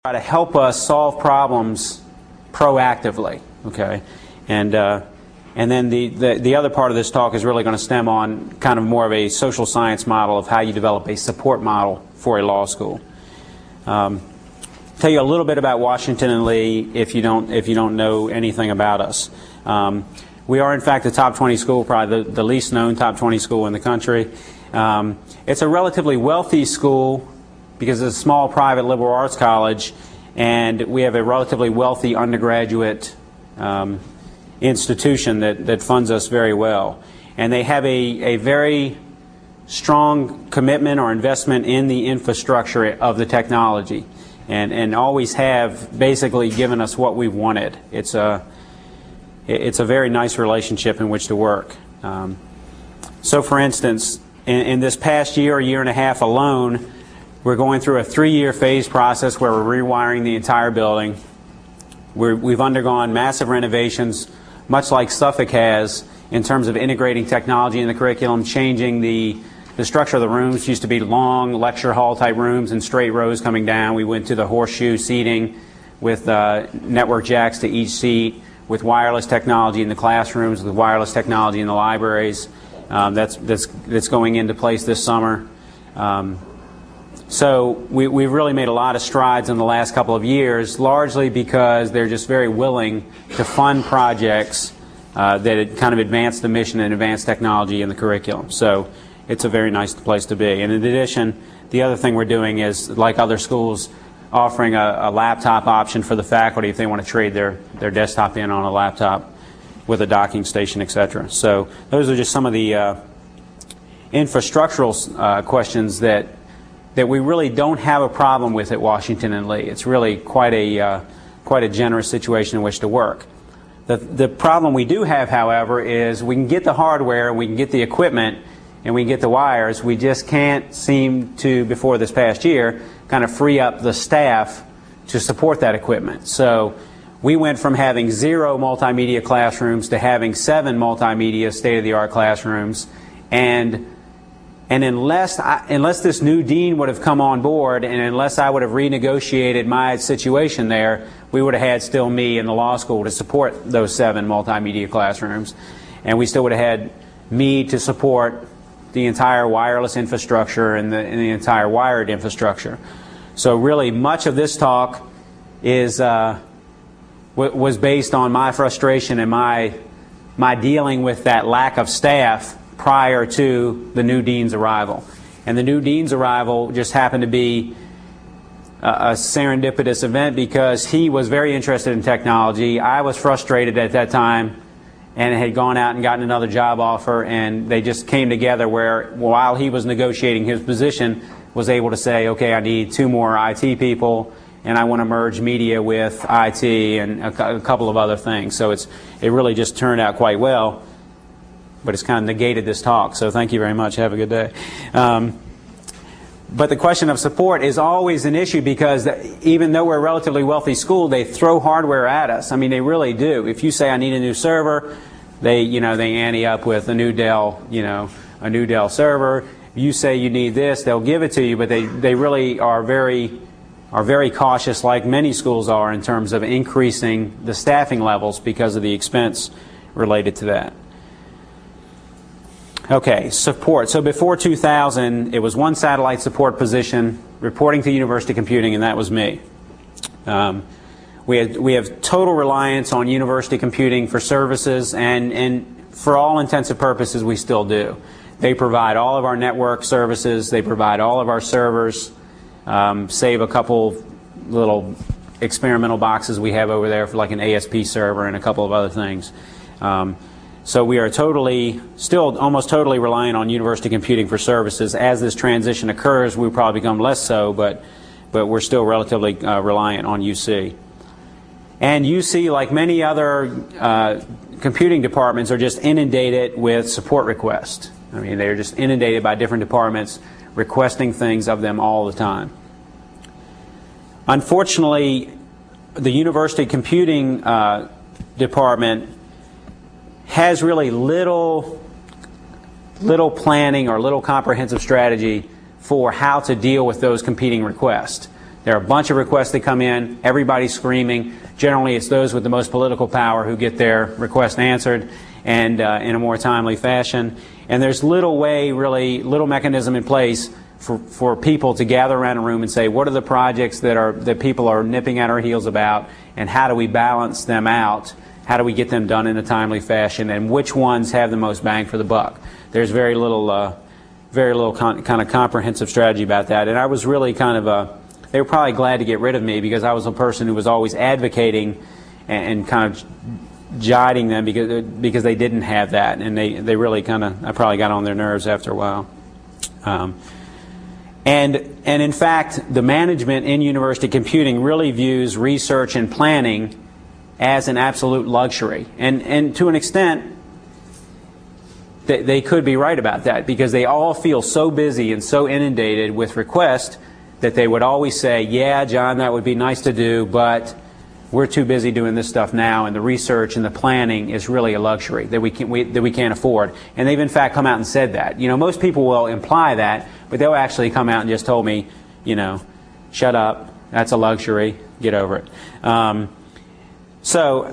try to help us solve problems proactively, okay? And then the other part of this talk is really going to stem on kind of more of a social science model of how you develop a support model for a law school. Tell you a little bit about Washington and Lee if you don't know anything about us. We are in fact a top 20 school, probably the least known top 20 school in the country. It's a relatively wealthy school because it's a small private liberal arts college, and we have a relatively wealthy undergraduate institution that funds us very well. And they have a very strong commitment or investment in the infrastructure of the technology, and always have basically given us what we've wanted. It's a very nice relationship in which to work. So for instance, in this past year and a half alone, we're going through a 3-year phase process where we're rewiring the entire building. We've undergone massive renovations, much like Suffolk has, in terms of integrating technology in the curriculum, changing the structure of the rooms. Used to be long lecture hall type rooms and straight rows coming down. We went to the horseshoe seating with network jacks to each seat, with wireless technology in the classrooms, with wireless technology in the libraries. That's going into place this summer. So we've really made a lot of strides in the last couple of years, largely because they're just very willing to fund projects that kind of advance the mission and advance technology in the curriculum. So it's a very nice place to be. And in addition, the other thing we're doing is, like other schools, offering a laptop option for the faculty if they want to trade their desktop in on a laptop with a docking station, etc. So those are just some of the infrastructural questions that we really don't have a problem with at Washington and Lee. It's really quite a generous situation in which to work. The problem we do have, however, is we can get the hardware, we can get the equipment, and we can get the wires. We just can't seem to, before this past year, kind of free up the staff to support that equipment. So we went from having 0 multimedia classrooms to having 7 multimedia state-of-the-art classrooms, and unless this new dean would have come on board, and unless I would have renegotiated my situation there, we would have had still me in the law school to support those 7 multimedia classrooms, and we still would have had me to support the entire wireless infrastructure and the entire wired infrastructure. So really, much of this talk was based on my frustration and my dealing with that lack of staff prior to the new dean's arrival. And the new dean's arrival just happened to be a serendipitous event because he was very interested in technology. I was frustrated at that time and had gone out and gotten another job offer, and they just came together where, while he was negotiating his position, was able to say, okay, I need 2 more IT people, and I want to merge media with IT and a couple of other things. So it really just turned out quite well. But it's kind of negated this talk, so thank you very much. Have a good day. But the question of support is always an issue because even though we're a relatively wealthy school, they throw hardware at us. I mean, they really do. If you say I need a new server, they ante up with a new Dell, a new Dell server. If you say you need this, they'll give it to you, but they really are very cautious, like many schools are, in terms of increasing the staffing levels because of the expense related to that. Okay, support. So before 2000, it was 1 satellite support position reporting to University Computing, and that was me. We have total reliance on University Computing for services, and for all intents and purposes, we still do. They provide all of our network services. They provide all of our servers, save a couple little experimental boxes we have over there for like an ASP server and a couple of other things. So we are still almost totally reliant on University Computing for services. As this transition occurs, we'll probably become less so, but we're still relatively reliant on UC. And UC, like many other computing departments, are just inundated with support requests. I mean, they're just inundated by different departments requesting things of them all the time. Unfortunately, the University Computing department has really little planning or little comprehensive strategy for how to deal with those competing requests. There are a bunch of requests that come in, everybody's screaming. Generally, it's those with the most political power who get their request answered, and in a more timely fashion. And there's little mechanism in place for people to gather around a room and say, what are the projects that people are nipping at our heels about, and how do we balance them out? How do we get them done in a timely fashion, and which ones have the most bang for the buck? There's very little kind of comprehensive strategy about that. And I was really kind of they were probably glad to get rid of me, because I was a person who was always advocating and kind of jiding them because they didn't have that, and they really I probably got on their nerves after a while. And in fact, the management in university computing really views research and planning as an absolute luxury, and to an extent they could be right about that, because they all feel so busy and so inundated with requests that they would always say, yeah, John, that would be nice to do, but we're too busy doing this stuff now, and the research and the planning is really a luxury that we can't afford. And they've in fact come out and said that. You know, most people will imply that, but they'll actually come out and just told me, you know, shut up, that's a luxury, get over it. So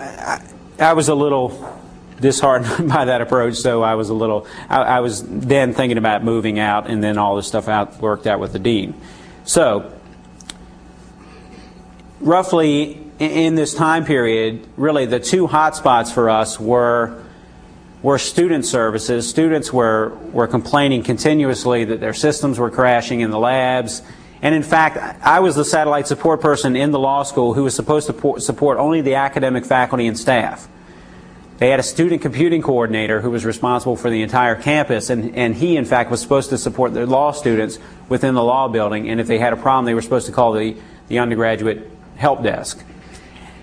I was a little disheartened by that approach, so I was then thinking about moving out, and then all this stuff worked out with the dean. So roughly in this time period, really the two hot spots for us were student services. Students were complaining continuously that their systems were crashing in the labs. And in fact, I was the satellite support person in the law school who was supposed to support only the academic faculty and staff. They had a student computing coordinator who was responsible for the entire campus, and he in fact was supposed to support the law students within the law building, and if they had a problem they were supposed to call the undergraduate help desk.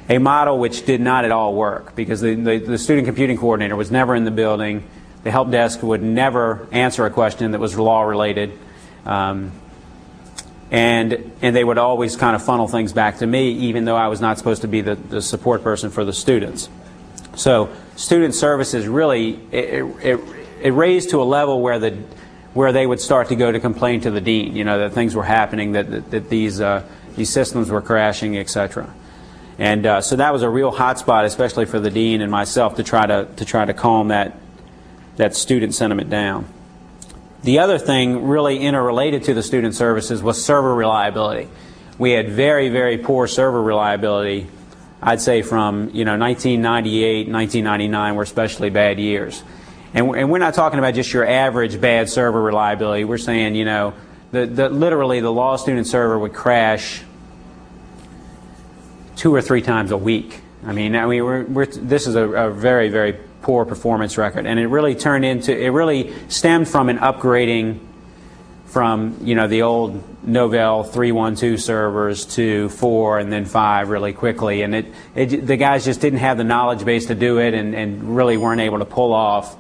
A model which did not at all work, because the student computing coordinator was never in the building, the help desk would never answer a question that was law related, and they would always kind of funnel things back to me, even though I was not supposed to be the support person for the students. So student services really, it raised to a level where they would start to go to complain to the dean, you know, that things were happening, that these systems were crashing, etc. And so that was a real hot spot, especially for the dean and myself, to try to calm that student sentiment down. The other thing really interrelated to the student services was server reliability. We had very, very poor server reliability. I'd say from 1998, 1999 were especially bad years. And we're not talking about just your average bad server reliability. We're saying, literally the law student server would crash 2 or 3 times a week. I mean, this is a very, very poor performance record, and it really stemmed from an upgrading from the old Novell 312 servers to 4 and then 5 really quickly, and the guys just didn't have the knowledge base to do it, and really weren't able to pull off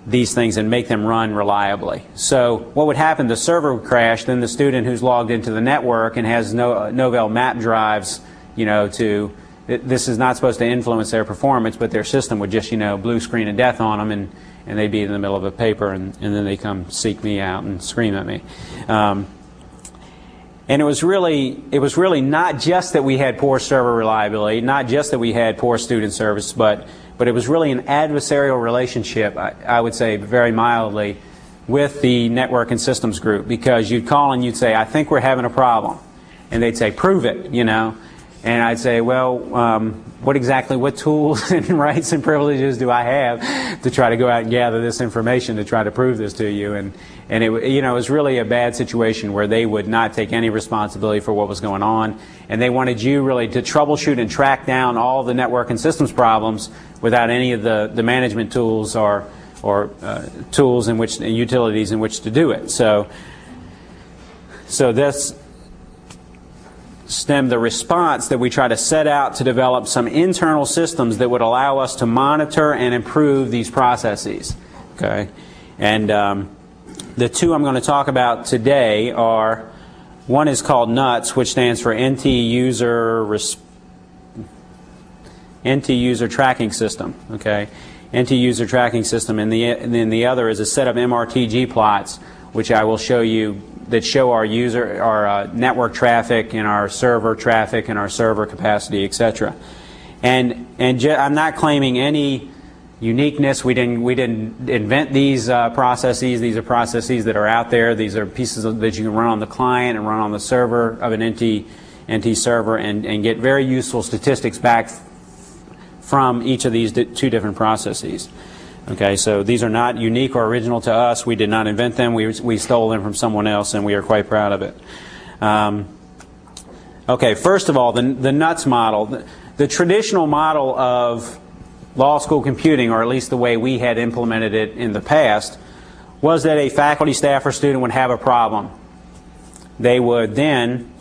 these things and make them run reliably. So what would happen, the server would crash, then the student who's logged into the network and has Novell map drives, this is not supposed to influence their performance, but their system would just blue screen of death on them, and they'd be in the middle of a paper, and then they come seek me out and scream at me. And it was really not just that we had poor server reliability, not just that we had poor student service, but it was really an adversarial relationship, I would say very mildly, with the network and systems group, because you'd call and you'd say, I think we're having a problem, and they'd say, prove it, and I'd say, well, what tools and rights and privileges do I have to try to go out and gather this information to try to prove this to you? And it was really a bad situation where they would not take any responsibility for what was going on, and they wanted you really to troubleshoot and track down all the network and systems problems without any of the management tools or tools and utilities in which to do it. So this stemmed the response that we try to set out to develop some internal systems that would allow us to monitor and improve these processes. Okay, and the two I'm going to talk about today are, one is called NUTS, which stands for NT User Tracking System. Okay, NT User Tracking System, and then the other is a set of MRTG plots, which I will show you that show our network traffic and our server traffic and our server capacity, etc. And I'm not claiming any uniqueness. We didn't invent these processes. These are processes that are out there. These are pieces that you can run on the client and run on the server of an NT server and get very useful statistics back from each of these two different processes. Okay, so these are not unique or original to us. We did not invent them. We stole them from someone else, and we are quite proud of it. Okay, first of all, the NUTS model. The traditional model of law school computing, or at least the way we had implemented it in the past, was that a faculty, staff, or student would have a problem. They would then,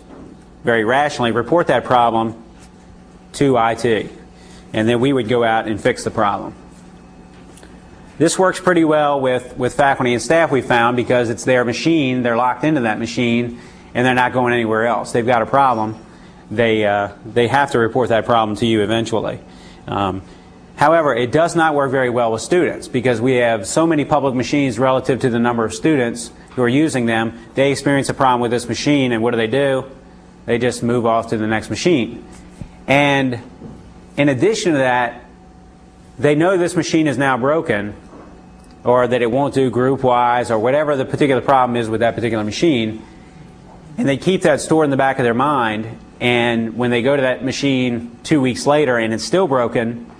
very rationally, report that problem to IT, and then we would go out and fix the problem. This works pretty well with faculty and staff, we found, because it's their machine, they're locked into that machine, and they're not going anywhere else. They've got a problem. They have to report that problem to you eventually. However, it does not work very well with students because we have so many public machines relative to the number of students who are using them. They experience a problem with this machine, and what do? They just move off to the next machine. And in addition to that, they know this machine is now broken, or that it won't do group-wise, or whatever the particular problem is with that particular machine, and they keep that stored in the back of their mind, and when they go to that machine 2 weeks later and it's still broken,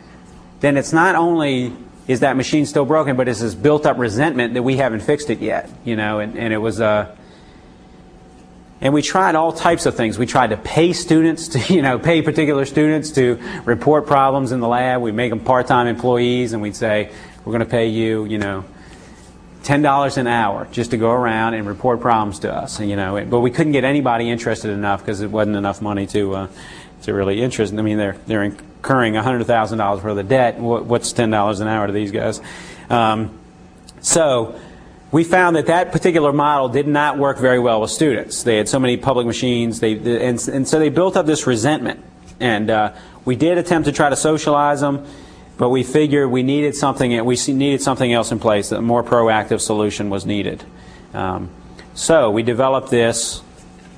then it's not only is that machine still broken, but it's this built-up resentment that we haven't fixed it yet, you know, and it was and we tried all types of things. We tried to pay students to, you know, pay particular students to report problems in the lab. We'd make them part-time employees, and we'd say, we're going to pay you, you know, $10 an hour just to go around and report problems to us, you know. But we couldn't get anybody interested enough because it wasn't enough money to really interest. I mean, they're incurring $100,000 worth of debt. What's $10 an hour to these guys? So we found that particular model did not work very well with students. They had so many public machines, and so they built up this resentment. And we did attempt to try to socialize them, but we figured we needed something else in place. A more proactive solution was needed. So we developed this,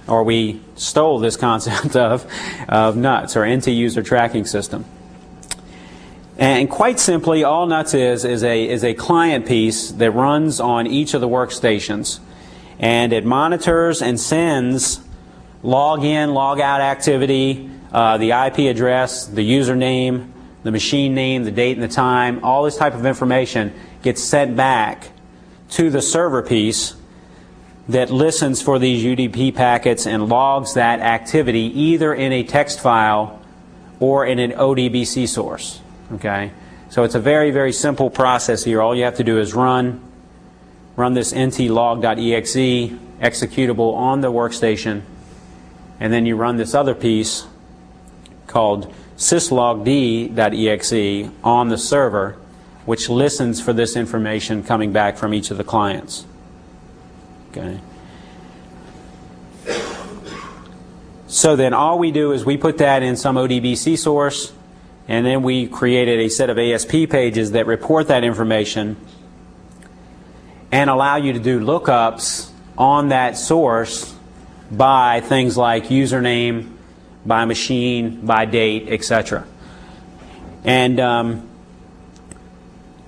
or we stole this concept of NUTS, or NT User Tracking System. And quite simply, all NUTS is a client piece that runs on each of the workstations, and it monitors and sends login, logout activity, the IP address, the username, the machine name, the date and the time. All this type of information gets sent back to the server piece that listens for these UDP packets and logs that activity either in a text file or in an ODBC source. Okay, so it's a very, very simple process here. All you have to do is run this ntlog.exe executable on the workstation, and then you run this other piece called syslogd.exe on the server, which listens for this information coming back from each of the clients. Okay. So then all we do is we put that in some ODBC source, and then we created a set of ASP pages that report that information and allow you to do lookups on that source by things like username, by machine, by date, etc. And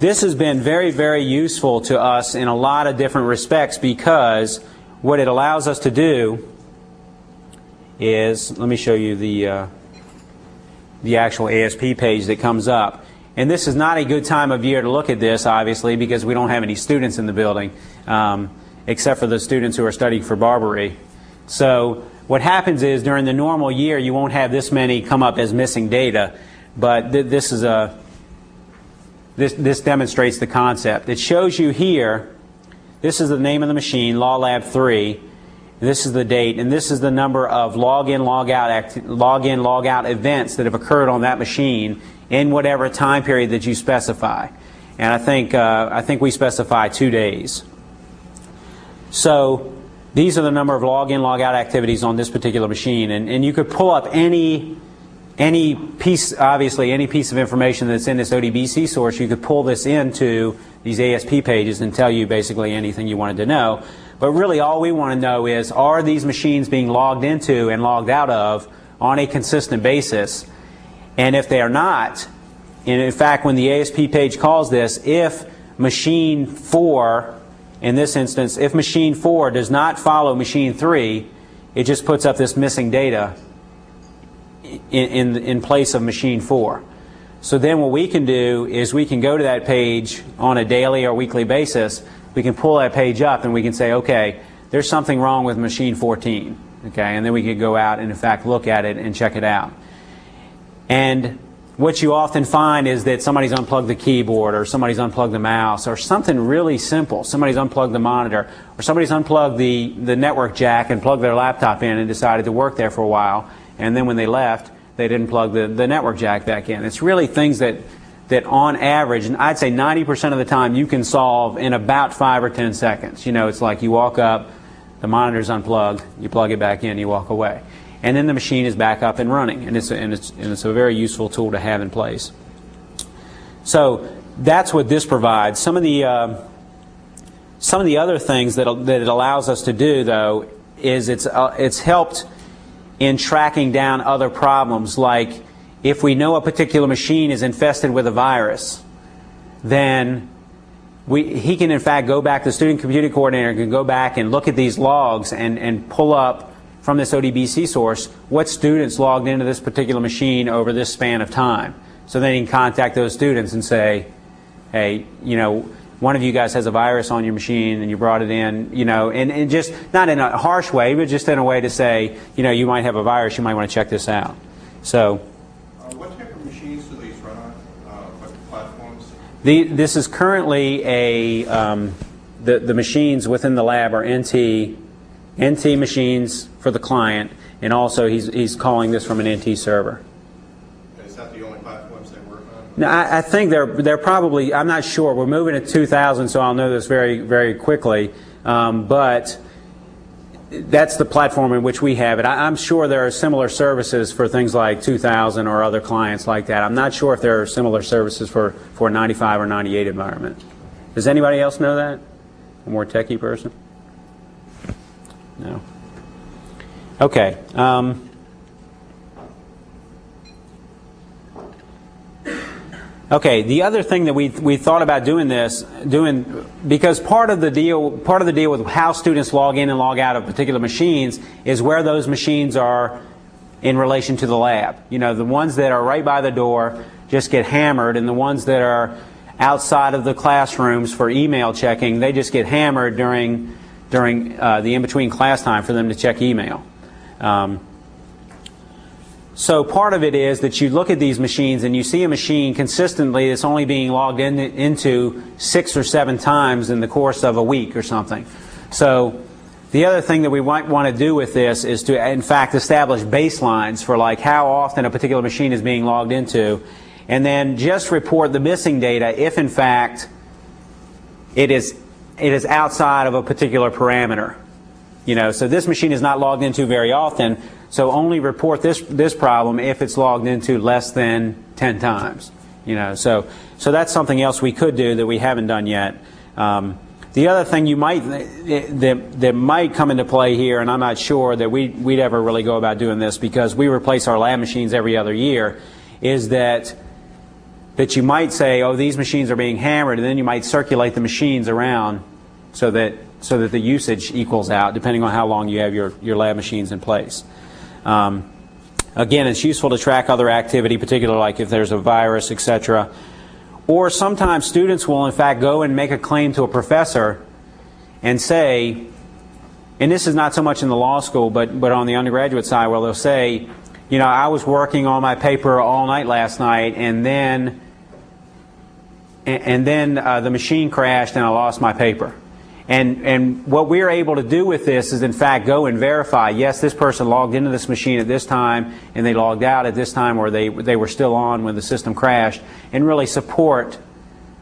this has been very, very useful to us in a lot of different respects, because what it allows us to do is, let me show you the actual ASP page that comes up. And this is not a good time of year to look at this, obviously, because we don't have any students in the building, except for the students who are studying for Barbary. So what happens is, during the normal year, you won't have this many come up as missing data, but this demonstrates the concept. It shows you here, this is the name of the machine, Law Lab 3, and this is the date, and this is the number of login, logout events that have occurred on that machine in whatever time period that you specify. And I think we specify 2 days. So these are the number of login, logout activities on this particular machine, and you could pull up any piece, obviously any piece of information that's in this ODBC source. You could pull this into these ASP pages and tell you basically anything you wanted to know. But really all we want to know is, are these machines being logged into and logged out of on a consistent basis? And if they are not, and in fact when the ASP page calls this, if machine 4, in this instance, if machine 4 does not follow machine 3, it just puts up this missing data in place of machine 4. So then what we can do is we can go to that page on a daily or weekly basis. We can pull that page up and we can say, okay, there's something wrong with machine 14. Okay, and then we could go out and in fact look at it and check it out. And what you often find is that somebody's unplugged the keyboard, or somebody's unplugged the mouse, or something really simple. Somebody's unplugged the monitor, or somebody's unplugged the network jack and plugged their laptop in and decided to work there for a while, and then when they left, they didn't plug the network jack back in. It's really things that on average, and I'd say 90% of the time, you can solve in about 5 or 10 seconds. You know, it's like you walk up, the monitor's unplugged, you plug it back in, you walk away. And then the machine is back up and running, and it's a very useful tool to have in place. So that's what this provides. Some of the other things that it allows us to do, though, is it's helped in tracking down other problems. Like if we know a particular machine is infested with a virus, then he can in fact go back. The student computing coordinator can go back and look at these logs and pull up from this ODBC source what students logged into this particular machine over this span of time. So then you can contact those students and say, hey, you know, one of you guys has a virus on your machine and you brought it in, you know, and just not in a harsh way, but just in a way to say, you know, you might have a virus, you might want to check this out. So what type of machines do these run on? What platforms? This is currently the machines within the lab are NT machines for the client, and also he's calling this from an NT server. Is that the only platforms they work on? No, I think they're probably, I'm not sure. We're moving to 2000, so I'll know this very, very quickly. But that's the platform in which we have it. I'm sure there are similar services for things like 2000 or other clients like that. I'm not sure if there are similar services for a 95 or 98 environment. Does anybody else know that? A more techie person? No. Okay. Okay. The other thing that we thought about doing because part of the deal with how students log in and log out of particular machines is where those machines are in relation to the lab. You know, the ones that are right by the door just get hammered, and the ones that are outside of the classrooms for email checking, they just get hammered during the in-between class time for them to check email. So part of it is that you look at these machines and you see a machine consistently that's only being logged into 6 or 7 times in the course of a week or something. So the other thing that we might want to do with this is to in fact establish baselines for like how often a particular machine is being logged into, and then just report the missing data if in fact it is outside of a particular parameter. You know, so this machine is not logged into very often, so only report this problem if it's logged into less than 10 times. You know, so that's something else we could do that we haven't done yet. The other thing that might come into play here, and I'm not sure that we'd ever really go about doing this because we replace our lab machines every other year, is that you might say, oh, these machines are being hammered, and then you might circulate the machines around so that the usage equals out depending on how long you have your lab machines in place. Again, it's useful to track other activity, particularly like if there's a virus, etc. Or sometimes students will in fact go and make a claim to a professor and say, and this is not so much in the law school but on the undergraduate side, where they'll say, you know, I was working on my paper all night last night, and then the machine crashed and I lost my paper. And what we're able to do with this is in fact go and verify, yes, this person logged into this machine at this time and they logged out at this time, or they were still on when the system crashed, and really support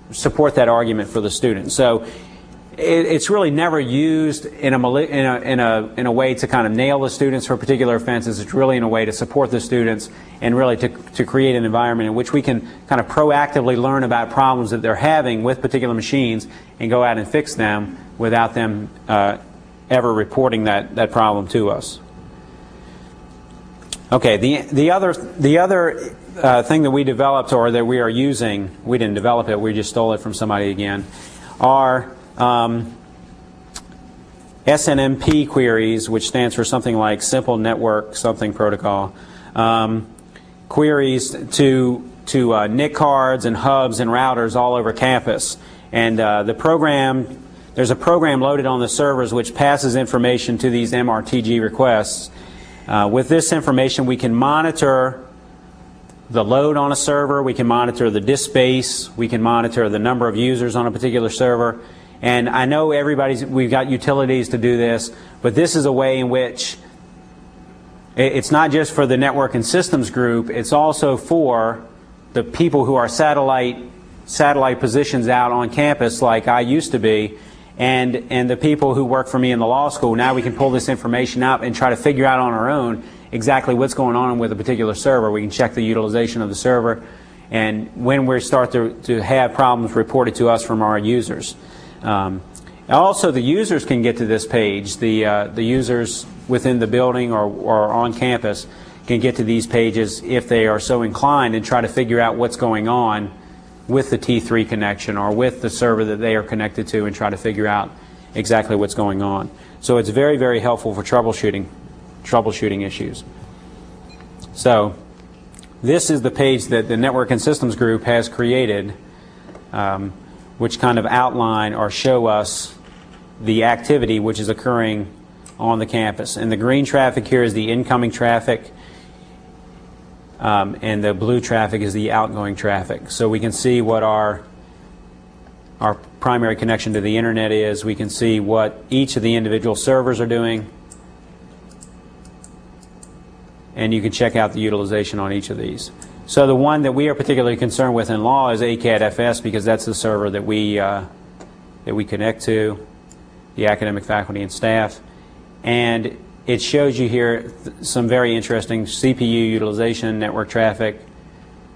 that argument for the student. So it's really never used in a way to kind of nail the students for particular offenses. It's really in a way to support the students and really to create an environment in which we can kind of proactively learn about problems that they're having with particular machines and go out and fix them without them ever reporting that problem to us. Okay, the other thing that we developed, or that we are using, we didn't develop it, we just stole it from somebody again, are SNMP queries, which stands for something like Simple Network Something Protocol, queries to NIC cards and hubs and routers all over campus. And there's a program loaded on the servers which passes information to these MRTG requests. With this information, we can monitor the load on a server, we can monitor the disk space, we can monitor the number of users on a particular server. And I know we've got utilities to do this, but this is a way in which it's not just for the network and systems group, it's also for the people who are satellite positions out on campus, like I used to be, and the people who work for me in the law school. Now we can pull this information out and try to figure out on our own exactly what's going on with a particular server. We can check the utilization of the server, and when we start to have problems reported to us from our users. Also, the users can get to this page. The users within the building or on campus can get to these pages if they are so inclined, and try to figure out what's going on with the T3 connection or with the server that they are connected to, and try to figure out exactly what's going on. So it's very, very helpful for troubleshooting issues. So this is the page that the Network and Systems Group has created, which kind of outline or show us the activity which is occurring on the campus. And the green traffic here is the incoming traffic, and the blue traffic is the outgoing traffic. So we can see what our primary connection to the internet is. We can see what each of the individual servers are doing, and you can check out the utilization on each of these. So the one that we are particularly concerned with in law is ACAD-FS, because that's the server that we connect to, the academic faculty and staff. And it shows you here some very interesting CPU utilization, network traffic,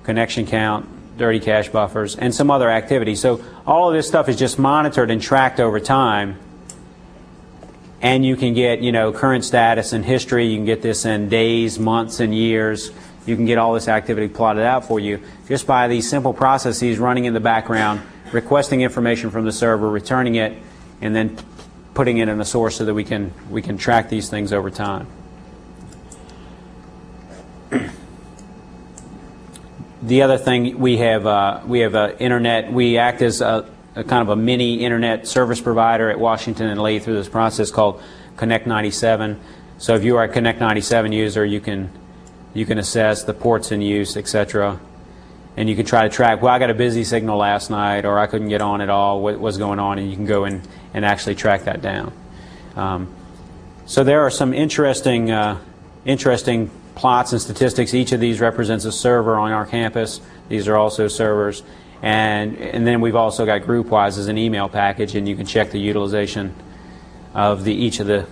connection count, dirty cache buffers, and some other activities. So all of this stuff is just monitored and tracked over time. And you can get, current status and history. You can get this in days, months, and years. You can get all this activity plotted out for you just by these simple processes running in the background, requesting information from the server, returning it, and then putting it in a source so that we can track these things over time. The other thing, we have internet. We act as a kind of a mini internet service provider at Washington and Lee through this process called Connect 97. So if you are a Connect 97 user, you can assess the ports in use, etc. And you can try to track, well, I got a busy signal last night, or I couldn't get on at all, what was going on, and you can go in and actually track that down. So there are some interesting plots and statistics. Each of these represents a server on our campus. These are also servers. And then we've also got GroupWise as an email package, and you can check the utilization of each of the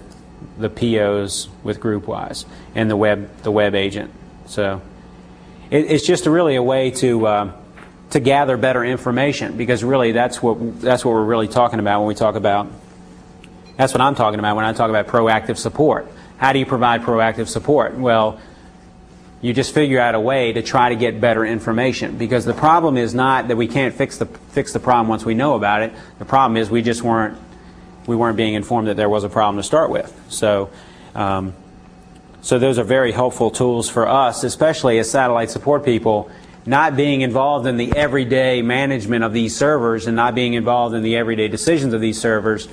POs with GroupWise and the web agent. So it's just really a way to gather better information, because really that's what we're really talking about when we talk about. That's what I'm talking about when I talk about proactive support. How do you provide proactive support? Well, you just figure out a way to try to get better information, because the problem is not that we can't fix the problem once we know about it. The problem is we weren't being informed that there was a problem to start with. So those are very helpful tools for us, especially as satellite support people, not being involved in the everyday management of these servers and not being involved in the everyday decisions of these servers.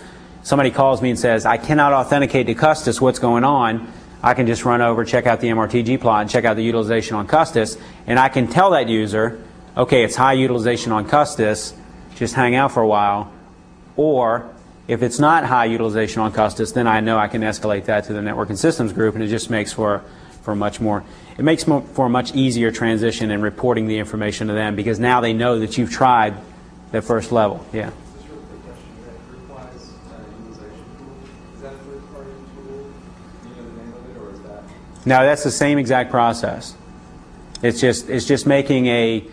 Somebody calls me and says, I cannot authenticate to Custis what's going on. I can just run over, check out the MRTG plot, and check out the utilization on Custis, and I can tell that user, okay, it's high utilization on Custis, just hang out for a while. Or if it's not high utilization on Custis, then I know I can escalate that to the Network and Systems Group, and it just makes for a much easier transition in reporting the information to them, because now they know that you've tried the first level. Yeah. Just a real quick question. That GroupWise utilization tool, is that a third-party tool? Do you know the name of it, or is that? No, that's the same exact process. It's just making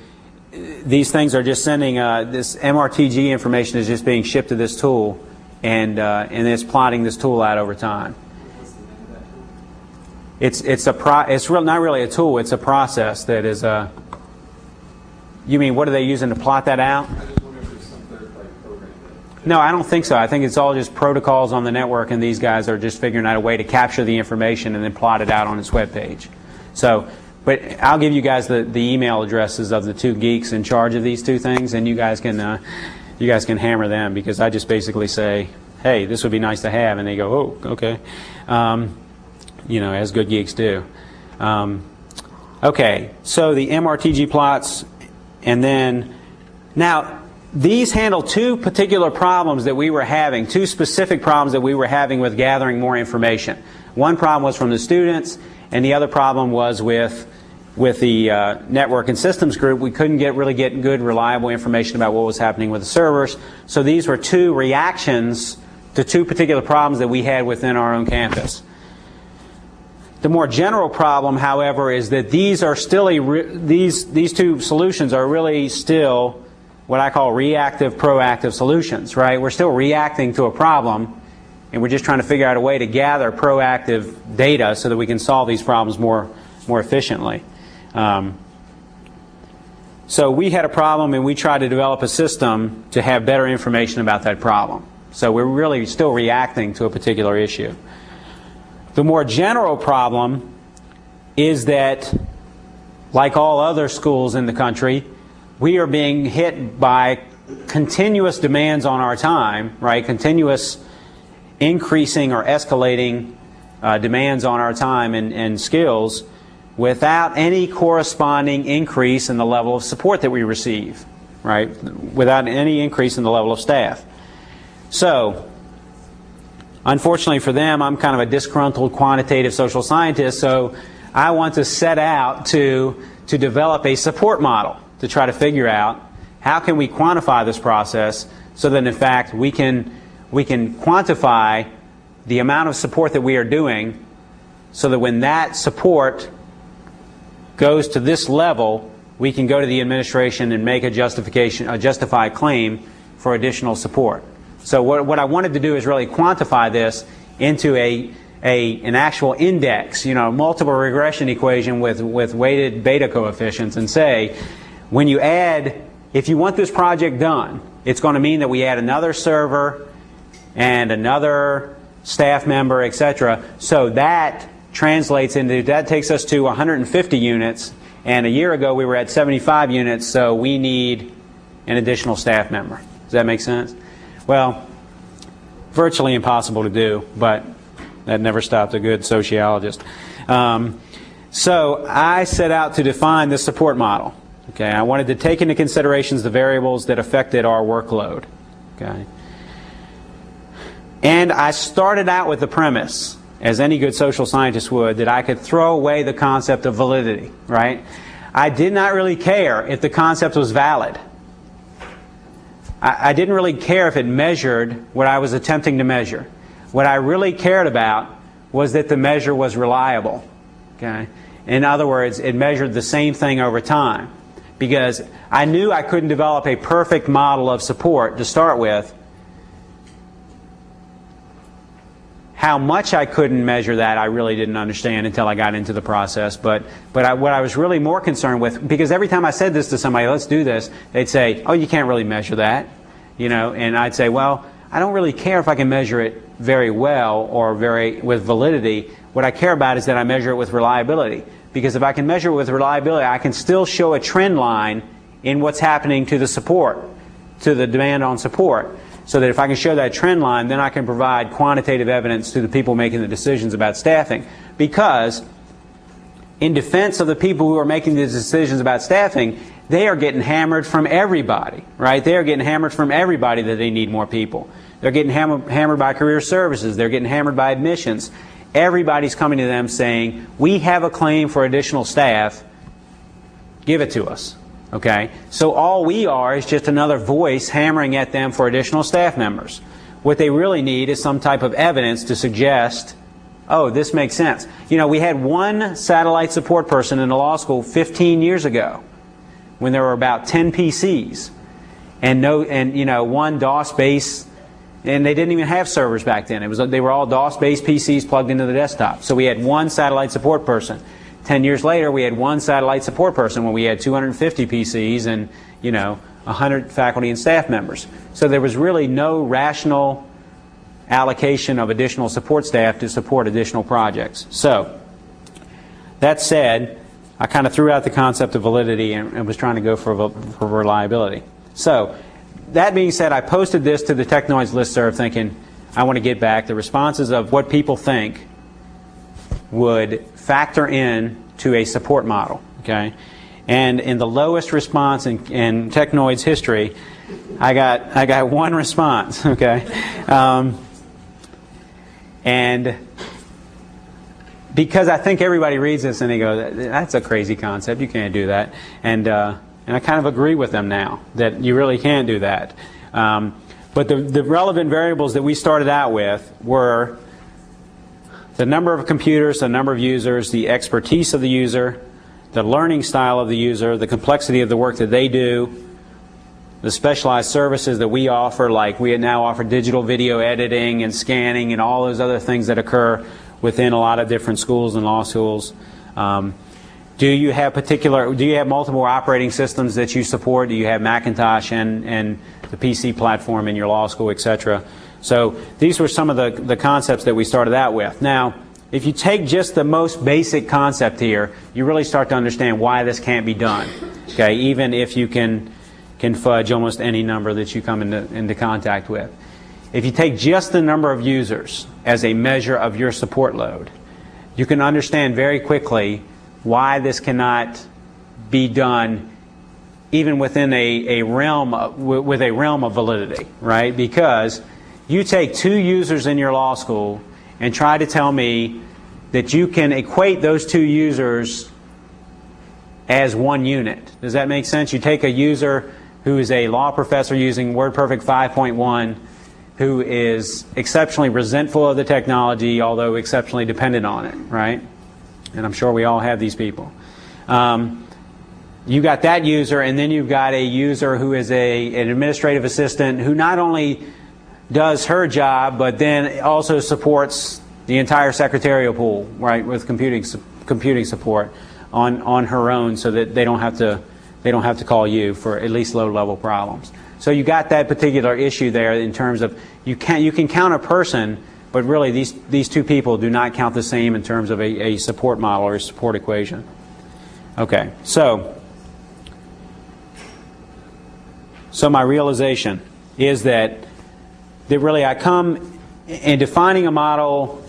these things are just sending, this MRTG information is just being shipped to this tool, and it's plotting this tool out over time. What's the name of that tool? It's not really a tool. It's a process that is a. You mean what are they using to plot that out? I just wonder if there's some third-party program that. No, I don't think so. I think it's all just protocols on the network, and these guys are just figuring out a way to capture the information and then plot it out on its web page. So, but I'll give you guys the email addresses of the two geeks in charge of these two things, and you guys can hammer them, because I just basically say, hey, this would be nice to have, and they go, oh, okay, as good geeks do. Okay, so the MRTG plots, and then now these handle two particular problems that we were having, two specific problems that we were having with gathering more information. One problem was from the students, and the other problem was with the network and systems group. We couldn't really get good, reliable information about what was happening with the servers. So these were two reactions to two particular problems that we had within our own campus. The more general problem, however, is that these are still these two solutions are really still what I call reactive, proactive solutions, right? We're still reacting to a problem, and we're just trying to figure out a way to gather proactive data so that we can solve these problems more efficiently. So we had a problem, and we tried to develop a system to have better information about that problem. So we're really still reacting to a particular issue. The more general problem is that, like all other schools in the country, we are being hit by continuous demands on our time, right? Continuous increasing or escalating demands on our time and skills, without any corresponding increase in the level of support that we receive, right? Without any increase in the level of staff. So, unfortunately for them, I'm kind of a disgruntled quantitative social scientist, so I want to set out to develop a support model to try to figure out how can we quantify this process so that in fact we can quantify the amount of support that we are doing, so that when that support goes to this level, we can go to the administration and make a justified claim for additional support. So what I wanted to do is really quantify this into an actual index, multiple regression equation with weighted beta coefficients, and say, when you add, if you want this project done, it's going to mean that we add another server and another staff member, etc. So that translates into, that takes us to 150 units, and a year ago we were at 75 units, so we need an additional staff member. Does that make sense? Well, virtually impossible to do, but that never stopped a good sociologist. So I set out to define this support model. Okay, I wanted to take into considerations the variables that affected our workload. Okay, and I started out with the premise, as any good social scientist would, that I could throw away the concept of validity, right? I did not really care if the concept was valid. I didn't really care if it measured what I was attempting to measure. What I really cared about was that the measure was reliable. Okay? In other words, it measured the same thing over time. Because I knew I couldn't develop a perfect model of support to start with. How much I couldn't measure that, I really didn't understand until I got into the process. But what I was really more concerned with, because every time I said this to somebody, let's do this, they'd say, oh, you can't really measure that. And I'd say, well, I don't really care if I can measure it very well or with validity. What I care about is that I measure it with reliability. Because if I can measure it with reliability, I can still show a trend line in what's happening to the support, to the demand on support. So that if I can show that trend line, then I can provide quantitative evidence to the people making the decisions about staffing. Because in defense of the people who are making the decisions about staffing, they are getting hammered from everybody, right? They are getting hammered from everybody that they need more people. They're getting hammered by career services. They're getting hammered by admissions. Everybody's coming to them saying, we have a claim for additional staff, give it to us. Okay? So all we are is just another voice hammering at them for additional staff members. What they really need is some type of evidence to suggest, oh, this makes sense. We had one satellite support person in the law school 15 years ago when there were about 10 PCs and one DOS-based And they didn't even have servers back then. They were all DOS-based PCs plugged into the desktop. So we had one satellite support person. 10 years later, we had one satellite support person when we had 250 PCs and 100 faculty and staff members. So there was really no rational allocation of additional support staff to support additional projects. So that said, I kind of threw out the concept of validity and was trying to go for reliability. So that being said, I posted this to the Technoids listserv thinking I want to get back the responses of what people think would factor in to a support model. Okay, and in the lowest response in Technoids history, I got one response. Okay, and because I think everybody reads this and they go, "That's a crazy concept. You can't do that." And I kind of agree with them now that you really can't do that. But the relevant variables that we started out with were the number of computers, the number of users, the expertise of the user, the learning style of the user, the complexity of the work that they do, the specialized services that we offer, like we now offer digital video editing and scanning and all those other things that occur within a lot of different schools and law schools. Do you have multiple operating systems that you support? Do you have Macintosh and the PC platform in your law school, etc.? So these were some of the concepts that we started out with. Now, if you take just the most basic concept here, you really start to understand why this can't be done. Okay, even if you can fudge almost any number that you come into contact with. If you take just the number of users as a measure of your support load, you can understand very quickly why this cannot be done even within a realm of validity, right? Because you take 2 users in your law school and try to tell me that you can equate those 2 users as one unit. Does that make sense? You take a user who is a law professor using WordPerfect 5.1 who is exceptionally resentful of the technology, although exceptionally dependent on it, right? And I'm sure we all have these people. You got that user, and then you've got a user who is an administrative assistant who not only does her job, but then also supports the entire secretarial pool, right, with computing support on her own, so that they don't have to call you for at least low-level problems. So you got that particular issue there in terms of you can count a person, but really these 2 people do not count the same in terms of a support model or a support equation. Okay, so my realization is that really I come in defining a model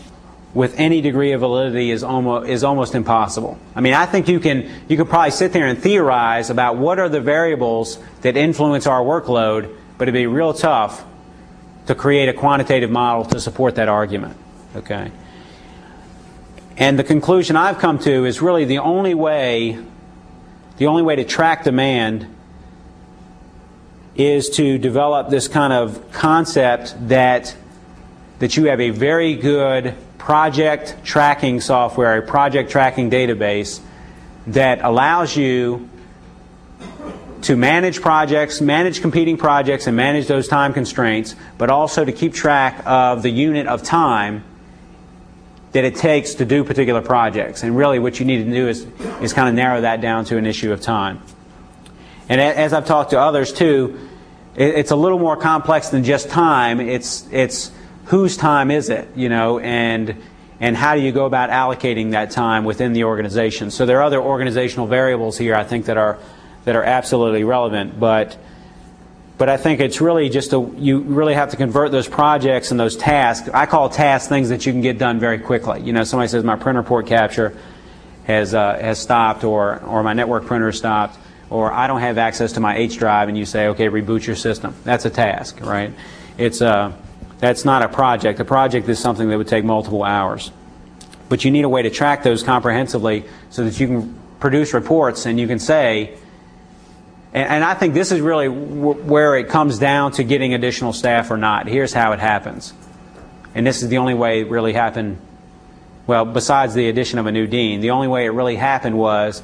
with any degree of validity is almost impossible. I mean, I think you could probably sit there and theorize about what are the variables that influence our workload, but it'd be real tough to create a quantitative model to support that argument. Okay. And the conclusion I've come to is really the only way to track demand is to develop this kind of concept that you have a very good project tracking software, a project tracking database that allows you to manage projects, manage competing projects, and manage those time constraints, but also to keep track of the unit of time that it takes to do particular projects. And really what you need to do is kind of narrow that down to an issue of time. And as I've talked to others too, it's a little more complex than just time. It's whose time is it, and how do you go about allocating that time within the organization. So there are other organizational variables here I think that are absolutely relevant, but I think it's really just you really have to convert those projects and those tasks. I call tasks things that you can get done very quickly. Somebody says my printer port capture has stopped, or my network printer stopped, or I don't have access to my H drive, and you say, okay, reboot your system. That's a task, right? That's not a project. A project is something that would take multiple hours. But you need a way to track those comprehensively so that you can produce reports and you can say, and I think this is really where it comes down to getting additional staff or not. Here's how it happens. And this is the only way it really happened, well, besides the addition of a new dean, the only way it really happened was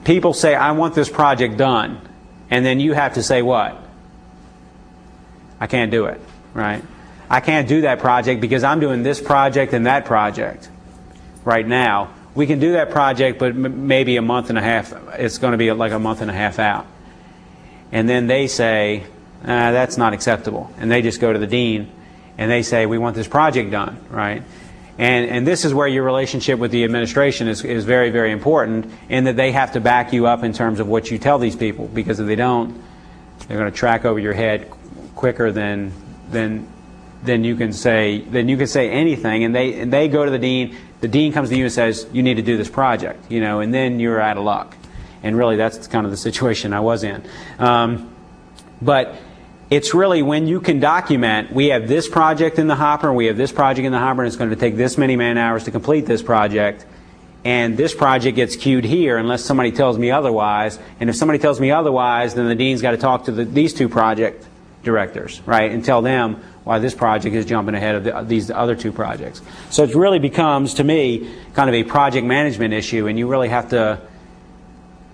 people say, I want this project done. And then you have to say what? I can't do it, right? I can't do that project because I'm doing this project and that project right now. We can do that project, but maybe a month and a half. It's going to be like a month and a half out. And then they say, that's not acceptable. And they just go to the dean and they say, we want this project done, right? And this is where your relationship with the administration is very, very important, in that they have to back you up in terms of what you tell these people, because if they don't, they're going to track over your head quicker than you can say anything. And they go to the dean. The dean comes to you and says, you need to do this project, you know, and then you're out of luck. And really, that's kind of the situation I was in. But it's really when you can document, we have this project in the hopper, and we have this project in the hopper, and it's going to take this many man-hours to complete this project, and this project gets queued here unless somebody tells me otherwise. And if somebody tells me otherwise, then the dean's got to talk to these two project directors, right, and tell them why this project is jumping ahead of these other two projects. So it really becomes, to me, kind of a project management issue, and you really have to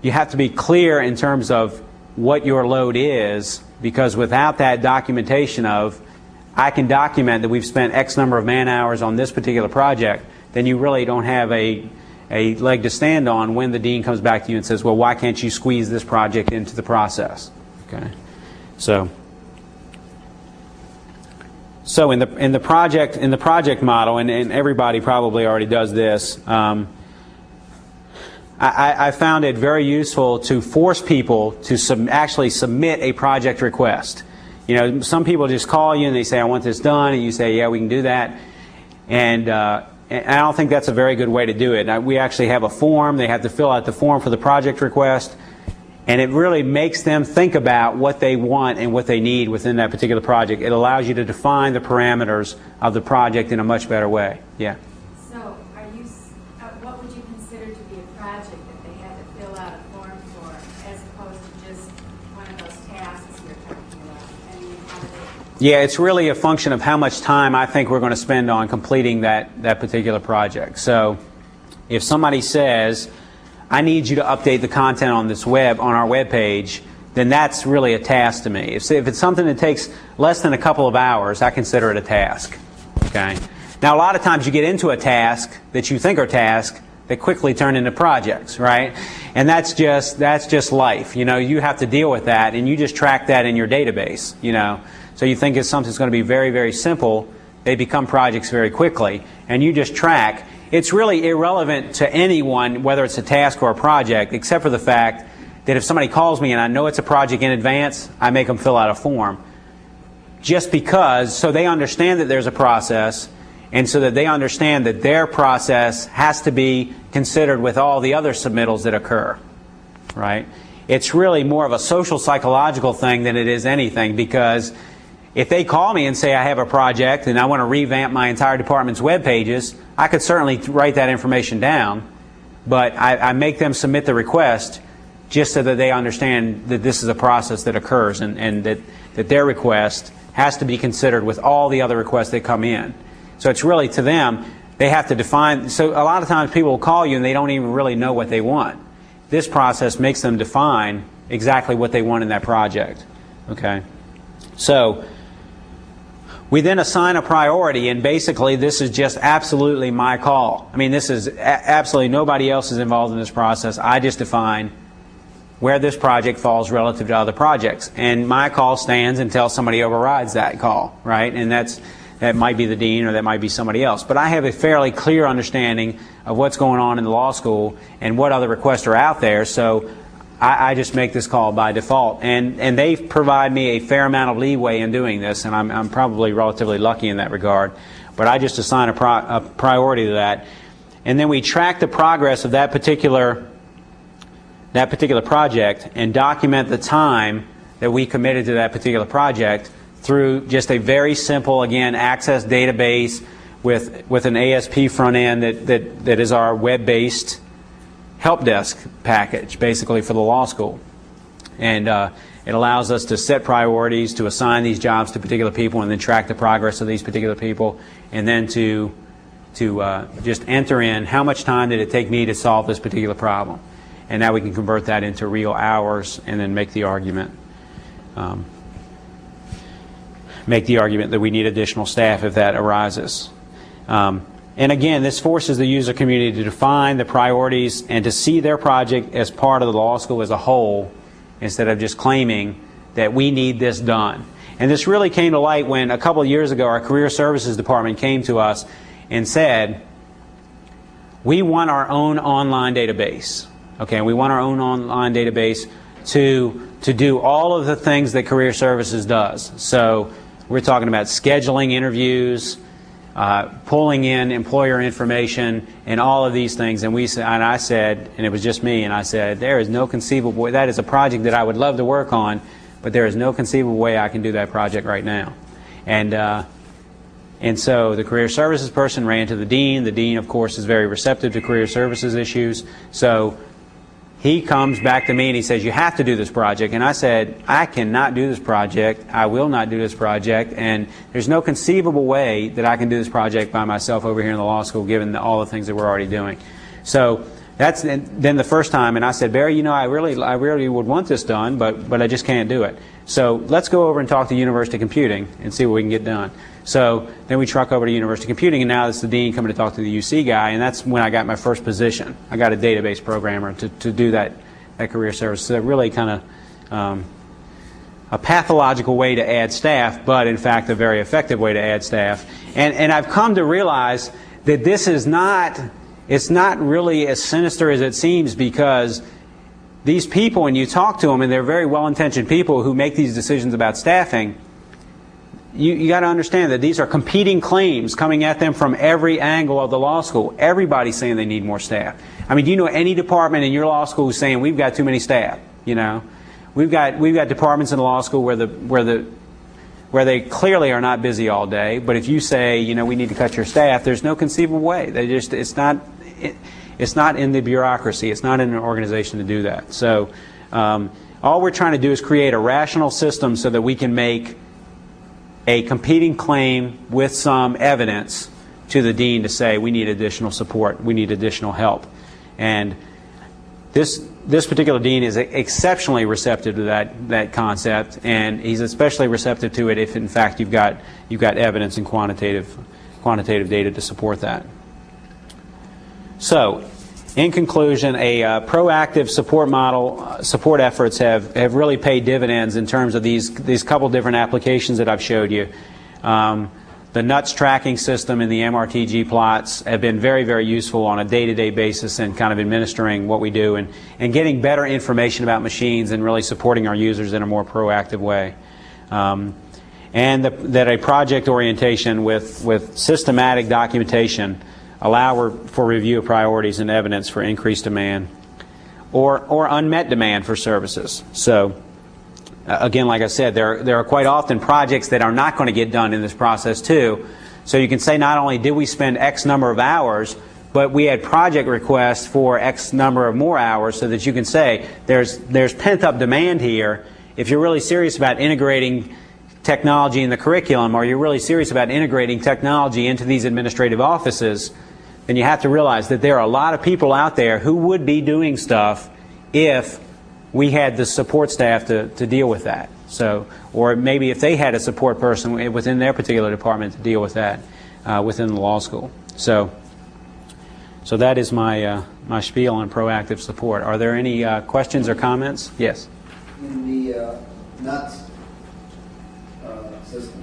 be clear in terms of what your load is, because without that documentation of, I can document that we've spent X number of man-hours on this particular project, then you really don't have a leg to stand on when the dean comes back to you and says, well, why can't you squeeze this project into the process? Okay, so in the project model, and everybody probably already does this, I found it very useful to force people to actually submit a project request. You know, some people just call you and they say, I want this done, and you say, yeah, we can do that. And I don't think that's a very good way to do it. We actually have a form. They have to fill out the form for the project request, and it really makes them think about what they want and what they need within that particular project. It allows you to define the parameters of the project in a much better way. Yeah. What would you consider to be a project that they had to fill out a form for, as opposed to just one of those tasks you're talking about? Yeah, it's really a function of how much time I think we're going to spend on completing that particular project. So if somebody says, I need you to update the content on our web page, then that's really a task to me. If it's something that takes less than a couple of hours, I consider it a task. Okay. Now, a lot of times you get into a task that you think are tasks that quickly turn into projects, right? And that's just life. You know, you have to deal with that, and you just track that in your database. You know, so you think it's something's going to be very, very simple. They become projects very quickly, and you just track. It's really irrelevant to anyone whether it's a task or a project, except for the fact that if somebody calls me and I know it's a project in advance, I make them fill out a form. Just because, so they understand that there's a process, and so that they understand that their process has to be considered with all the other submittals that occur, right? It's really more of a social psychological thing than it is anything, because if they call me and say I have a project and I want to revamp my entire department's web pages, I could certainly write that information down, but I make them submit the request just so that they understand that this is a process that occurs, and that their request has to be considered with all the other requests that come in. So it's really, to them, they have to define. So a lot of times people will call you and they don't even really know what they want. This process makes them define exactly what they want in that project. Okay? So we then assign a priority, and basically this is just absolutely my call. I mean, this is absolutely nobody else is involved in this process. I just define where this project falls relative to other projects. And my call stands until somebody overrides that call, right? And that might be the dean, or that might be somebody else. But I have a fairly clear understanding of what's going on in the law school and what other requests are out there, so I just make this call by default. And they provide me a fair amount of leeway in doing this, and I'm probably relatively lucky in that regard. But I just assign a priority to that. And then we track the progress of that particular project and document the time that we committed to that particular project through just a very simple, again, Access database with an ASP front end that is our web-based help desk package, basically, for the law school. And it allows us to set priorities, to assign these jobs to particular people, and then track the progress of these particular people, and then to just enter in how much time did it take me to solve this particular problem. And now we can convert that into real hours and then make the argument. make the argument that we need additional staff if that arises. And again, this forces the user community to define the priorities and to see their project as part of the law school as a whole, instead of just claiming that we need this done. And this really came to light when a couple of years ago our career services department came to us and said, we want our own online database. Okay, we want our own online database to do all of the things that career services does. So we're talking about scheduling interviews, pulling in employer information, and all of these things. And I said, and it was just me, and I said, there is no conceivable way. That is a project that I would love to work on, but there is no conceivable way I can do that project right now. And so the career services person ran to the dean. The dean, of course, is very receptive to career services issues. So he comes back to me and he says, you have to do this project. And I said, I cannot do this project. I will not do this project. And there's no conceivable way that I can do this project by myself over here in the law school, given all the things that we're already doing. So that's then the first time. And I said, Barry, you know, I really would want this done, but I just can't do it. So let's go over and talk to University Computing and see what we can get done. So then we truck over to University Computing, and now it's the dean coming to talk to the UC guy, and that's when I got my first position. I got a database programmer to do that career service. So really kind of a pathological way to add staff, but in fact a very effective way to add staff. And I've come to realize that this is not, it's not really as sinister as it seems, because these people, when you talk to them, and they're very well-intentioned people who make these decisions about staffing, you got to understand that these are competing claims coming at them from every angle of the law school. Everybody's saying they need more staff. I mean, do you know any department in your law school who's saying we've got too many staff? You know, we've got departments in the law school where they clearly are not busy all day. But if you say, you know, we need to cut your staff, there's no conceivable way. It's not in the bureaucracy. It's not in an organization to do that. So all we're trying to do is create a rational system so that we can make a competing claim with some evidence to the dean to say we need additional support, we need additional help. And this particular dean is exceptionally receptive to that concept, and he's especially receptive to it if in fact you've got evidence and quantitative data to support that. So, in conclusion, a proactive support efforts have really paid dividends in terms of these couple different applications that I've showed you. The nuts tracking system and the MRTG plots have been very, very useful on a day-to-day basis in kind of administering what we do and getting better information about machines and really supporting our users in a more proactive way. And that a project orientation with systematic documentation allow for review of priorities and evidence for increased demand or unmet demand for services. So again, like I said, there are quite often projects that are not going to get done in this process too. So you can say not only did we spend X number of hours, but we had project requests for X number of more hours, so that you can say there's pent-up demand here. If you're really serious about integrating technology in the curriculum, or you're really serious about integrating technology into these administrative offices, then you have to realize that there are a lot of people out there who would be doing stuff if we had the support staff to deal with that. So, or maybe if they had a support person within their particular department to deal with that within the law school. So that is my my spiel on proactive support. Are there any questions or comments? Yes. In the NUTS system,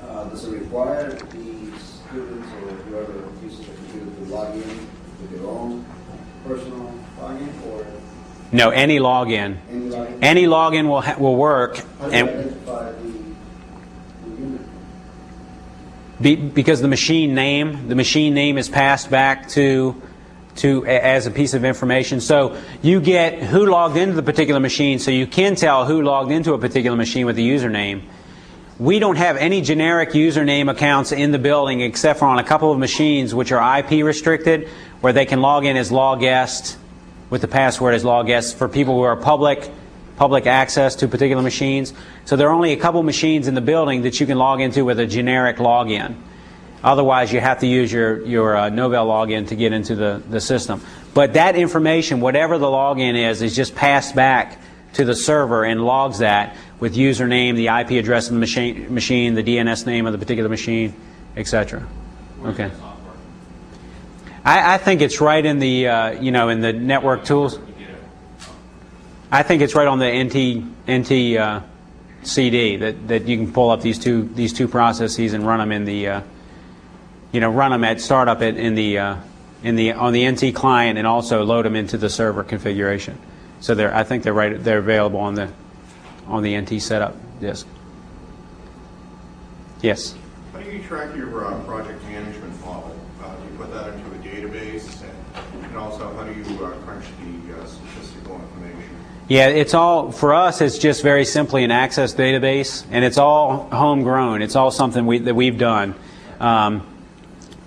does it require the students or whoever uses the computer to log in with their own personal login, or no? Any login. Any login will work. How do you identify the unit? Because the machine name is passed back to as a piece of information. So you get who logged into the particular machine, so you can tell who logged into a particular machine with the username. We don't have any generic username accounts in the building except for on a couple of machines which are IP restricted, where they can log in as logguest with the password as logguest for people who are public access to particular machines. So there are only a couple machines in the building that you can log into with a generic login. Otherwise, you have to use your Novell login to get into the system. But that information, whatever the login is just passed back to the server and logs that. with username, the IP address of the machine, the DNS name of the particular machine, etc. Okay. I think it's right in the in the network tools. I think it's right on the NT CD that you can pull up these two processes and run them in the run them at startup on the NT client and also load them into the server configuration. So I think they're available on the NT setup disk. Yes. How do you track your project management model? Do you put that into a database, and also how do you crunch the statistical information? Yeah, it's all, for us, it's just very simply an Access database, and it's all homegrown. It's all something that we've done. And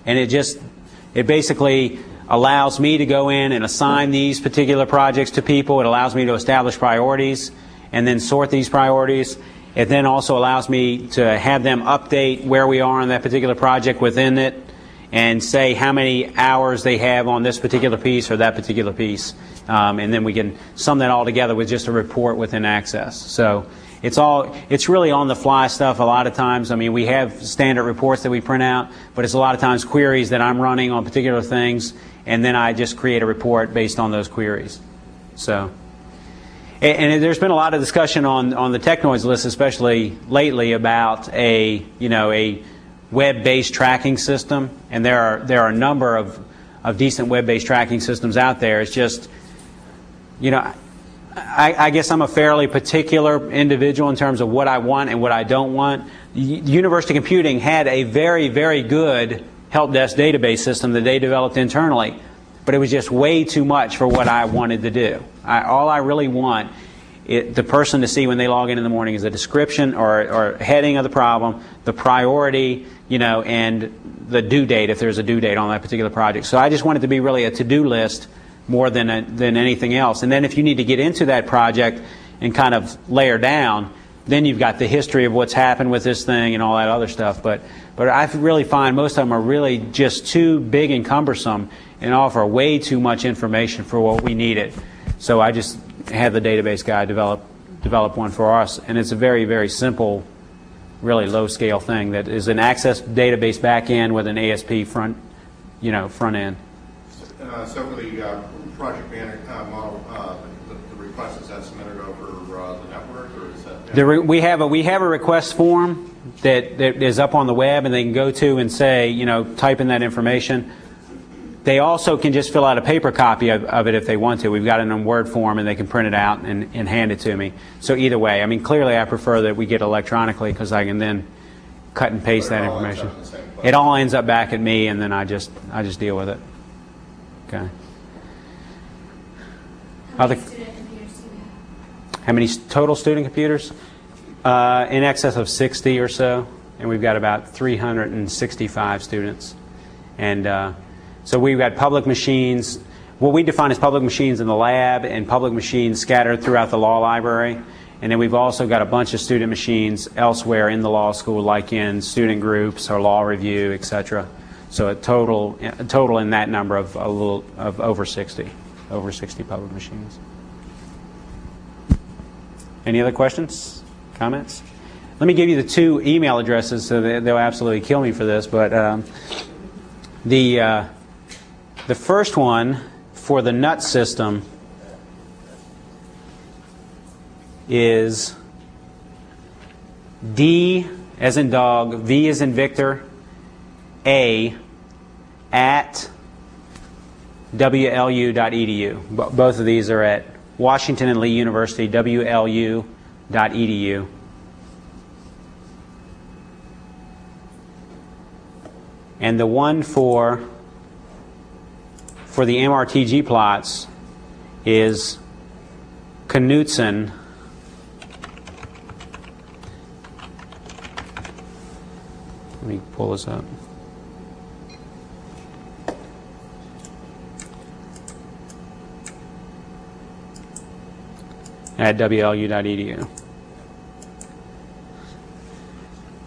it basically allows me to go in and assign these particular projects to people. It allows me to establish priorities and then sort these priorities. It then also allows me to have them update where we are on that particular project within it and say how many hours they have on this particular piece or that particular piece. And then we can sum that all together with just a report within Access. So it's really on the fly stuff a lot of times. I mean, we have standard reports that we print out, but it's a lot of times queries that I'm running on particular things, and then I just create a report based on those queries. So, and there's been a lot of discussion on the Technoids list, especially lately, about a web-based tracking system, and there are a number of decent web-based tracking systems out there. It's just, I guess I'm a fairly particular individual in terms of what I want and what I don't want. University Computing had a very, very good help desk database system that they developed internally, but it was just way too much for what I wanted to do. All I really want the person to see when they log in the morning is a description or heading of the problem, the priority, and the due date if there's a due date on that particular project. So I just want it to be really a to-do list more than anything else. And then if you need to get into that project and kind of layer down, then you've got the history of what's happened with this thing and all that other stuff. But I really find most of them are really just too big and cumbersome and offer way too much information for what we needed. So I just had the database guy develop one for us, and it's a very, very simple, really low-scale thing that is an Access database backend with an ASP front end. So for the project manager model, the request, is that submitted over the network, or is that? We have a request form that is up on the web, and they can go to and say, type in that information. They also can just fill out a paper copy of it if they want to. We've got it in Word form, and they can print it out and hand it to me. So either way, I mean, clearly I prefer that we get electronically because I can then cut and paste that information. It all ends up back at me, and then I just deal with it. Okay. How many student computers do you have? How many total student computers? In excess of 60 or so, and we've got about 365 students. And so we've got public machines. What we define as public machines in the lab and public machines scattered throughout the law library. And then we've also got a bunch of student machines elsewhere in the law school, like in student groups or law review, etc. So a total in that number of over 60 public machines. Any other questions, comments? Let me give you the two email addresses, so they'll absolutely kill me for this. But the first one for the NUT system is D as in dog, V as in Victor, A at WLU.edu. Both of these are at Washington and Lee University, WLU.edu. And the one for the MRTG plots is Knutson let me pull this up. At WLU.edu.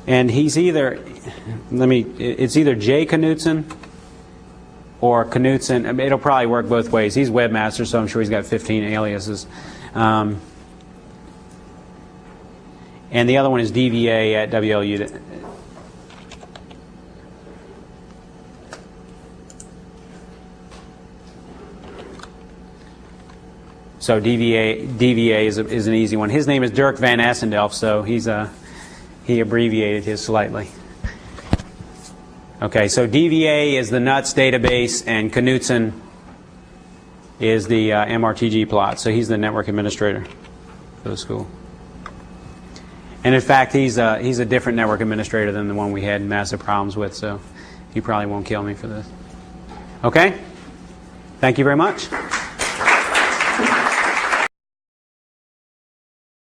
And he's either, it's either Jay Knutson or Knutson. I mean, it'll probably work both ways. He's webmaster, so I'm sure he's got 15 aliases. and the other one is DVA at WLU. So DVA is an easy one. His name is Dirk Van Assendelf, so he abbreviated his slightly. Okay, so DVA is the NUTS database, and Knudsen is the MRTG plot. So he's the network administrator for the school. And in fact, he's a different network administrator than the one we had massive problems with, so he probably won't kill me for this. Okay? Thank you very much.